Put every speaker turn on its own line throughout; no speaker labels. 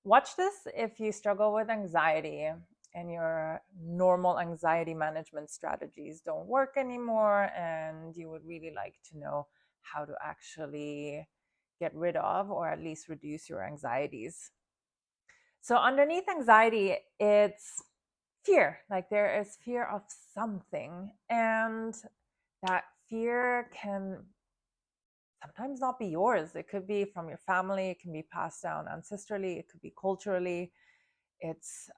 Watch this if you struggle with anxiety and your normal anxiety management strategies don't work anymore, and you would really like to know how to actually get rid of or at least reduce your anxieties. So, underneath anxiety, it's fear. Like there is fear of something, and that fear can sometimes not be yours. It could be from your family, it can be passed down ancestrally, it could be culturally. It's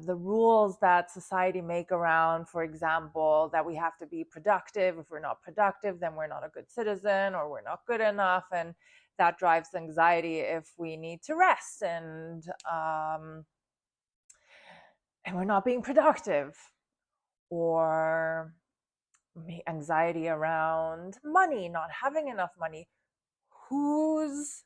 the rules that society make around, for example, that we have to be productive. If we're not productive, then we're not a good citizen or we're not good enough. And that drives anxiety if we need to rest and we're not being productive. Or anxiety around money, not having enough money. Whose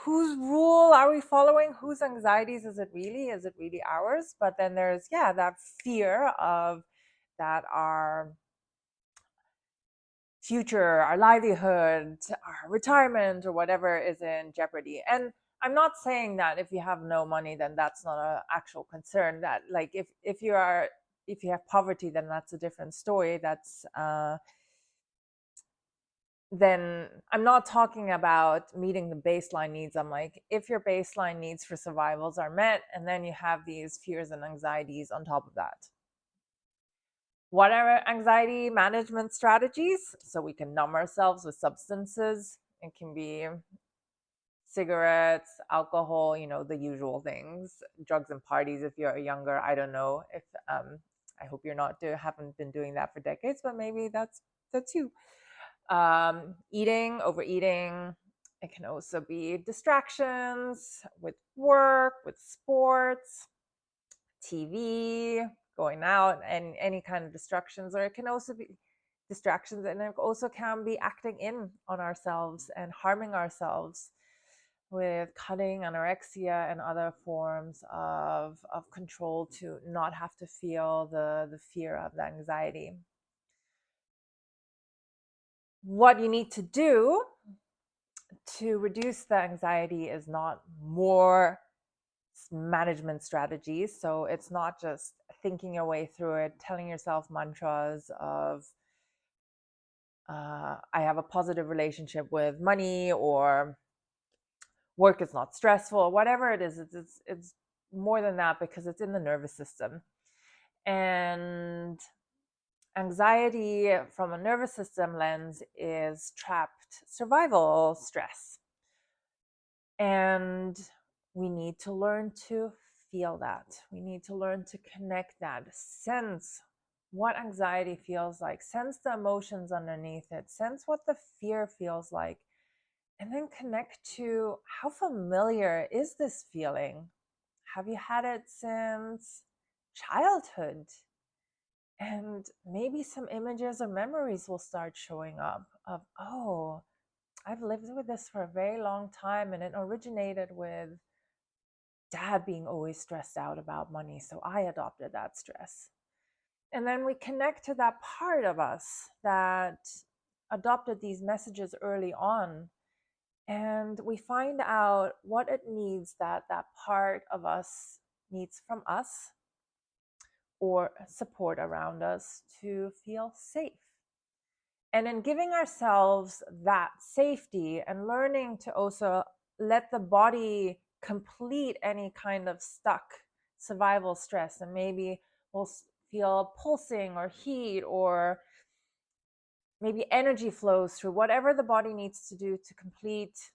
rule are we following? Whose anxieties is it really? Is it really ours? But then there's that fear of that our future, our livelihood, our retirement or whatever is in jeopardy. And I'm not saying that if you have no money then that's not an actual concern. That like if you have poverty, then that's a different story. That's then I'm not talking about meeting the baseline needs. I'm like, if your baseline needs for survivals are met, and then you have these fears and anxieties on top of that. What are anxiety management strategies? So we can numb ourselves with substances. It can be cigarettes, alcohol, the usual things, drugs and parties. If you're younger, I don't know if I hope you're not haven't been doing that for decades, but maybe that's you. Eating, overeating. It can also be distractions with work, with sports, TV, going out, and any kind of distractions. Or it can also be distractions, and it also can be acting in on ourselves and harming ourselves with cutting, anorexia, and other forms of control to not have to feel the fear of the anxiety. What you need to do to reduce the anxiety is not more management strategies. So it's not just thinking your way through it, telling yourself mantras of I have a positive relationship with money, or work is not stressful, whatever it is. It's more than that, because it's in the nervous system. And anxiety from a nervous system lens is trapped survival stress. And we need to learn to feel that. We need to learn to connect that, sense what anxiety feels like, sense the emotions underneath it, sense what the fear feels like, and then connect to how familiar is this feeling? Have you had it since childhood? And maybe some images or memories will start showing up of, oh, I've lived with this for a very long time, and it originated with dad being always stressed out about money, so I adopted that stress. And then we connect to that part of us that adopted these messages early on, and we find out what it needs, that part of us needs from us or support around us to feel safe. And in giving ourselves that safety and learning to also let the body complete any kind of stuck survival stress, and maybe we'll feel pulsing or heat, or maybe energy flows through, whatever the body needs to do to complete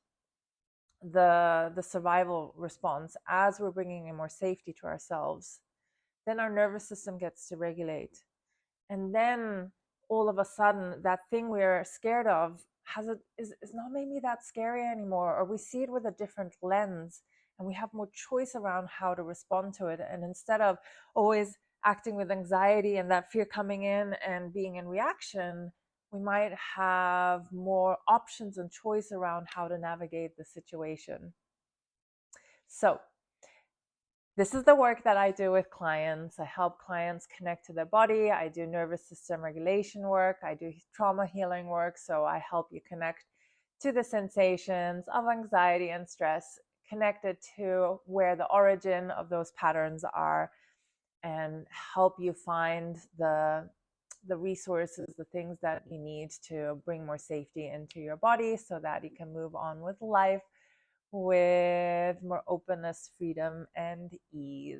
the survival response as we're bringing in more safety to ourselves, then our nervous system gets to regulate. And then all of a sudden that thing we're scared of is not maybe that scary anymore, or we see it with a different lens, and we have more choice around how to respond to it. And instead of always acting with anxiety and that fear coming in and being in reaction, we might have more options and choice around how to navigate the situation. So this is the work that I do with clients. I help clients connect to their body. I do nervous system regulation work. I do trauma healing work. So I help you connect to the sensations of anxiety and stress, connect it to where the origin of those patterns are, and help you find the resources, the things that you need to bring more safety into your body so that you can move on with life with more openness, freedom, and ease.